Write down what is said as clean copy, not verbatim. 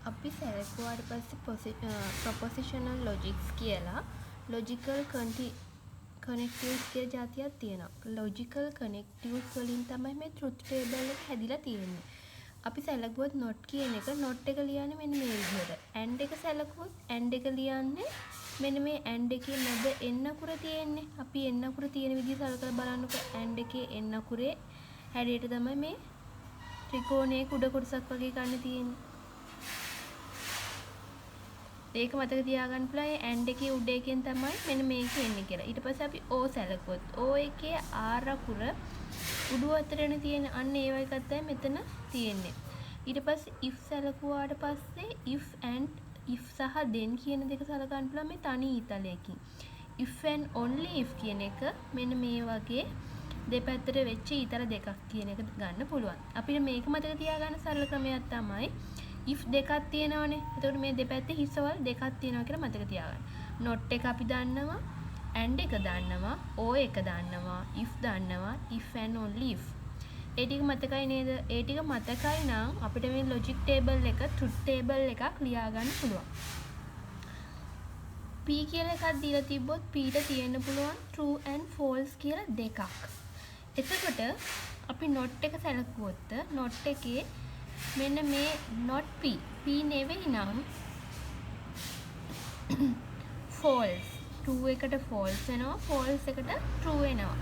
අපි සැලකුවාට පස්සේ ප්‍රොපොසිෂනල් ලොජික්ස් කියලා ලොජිකල් කනෙක්ටිව්ස් කියලා જાතියක් තියෙනවා. ලොජිකල් කනෙක්ටිව්ස් වලින් තමයි මේ ට්‍රුත් ටේබල් එක හැදිලා තියෙන්නේ. අපි සැලකුවොත් not කියන එක not එක ලියන්නේ මෙන්න මේ විදිහට. and එක සැලකුවොත් and එක ලියන්නේ මෙන්න මේ and එකේ මැද n අකුර තියෙන්නේ. අපි n අකුර තියෙන විදිහ සලකලා බලන්නකො. and එකේ n අකුරේ හැඩයට තමයි මේ ත්‍රිකෝණයේ කුඩ කොටසක් වගේ ගන්න තියෙන්නේ. ඒක මතක තියාගන්න පුළුවන්. and එකේ උඩ එකෙන් තමයි මෙන්න මේක එන්නේ කියලා. ඊට පස්සේ අපි o සැලකුවොත් o එකේ r අකුර උඩු අතරේන තියෙන අන්න ඒ වගේ එකක් තමයි මෙතන තියෙන්නේ. ඊට පස්සේ if සැලකුවාට පස්සේ if and if සහ then කියන දෙක සලකන්න පුළුවන් මේ තනි ඊතලයකින්. if and only if කියන එක මෙන්න මේ වගේ දෙපැත්තට වෙච්ච ඊතල දෙකක් කියන එක ගන්න පුළුවන්. අපිට මේක මතක තියාගන්න සරල ක්‍රමයක් තමයි if දෙකක් තියෙනවනේ. එතකොට මේ දෙපැත්තේ හිස්වල දෙකක් තියෙනවා කියලා මතක තියාගන්න. not එක අපි දන්නවා, and එක දන්නවා, o එක දන්නවා, if දන්නවා, if and only if. ඒ ටික මතකයි නේද? ඒ ටික මතකයි නම් අපිට මේ logic table එක truth table එකක් ලියා ගන්න පුළුවන්. p කියලා එකක් දීලා තිබ්බොත් p ට තියෙන්න පුළුවන් true and false කියලා දෙකක්. එතකොට අපි not එක සැලකුවොත් not එකේ මෙන්න මේ not p නෙවෙයි නම් false. true එකට false වෙනවා, false එකට true වෙනවා.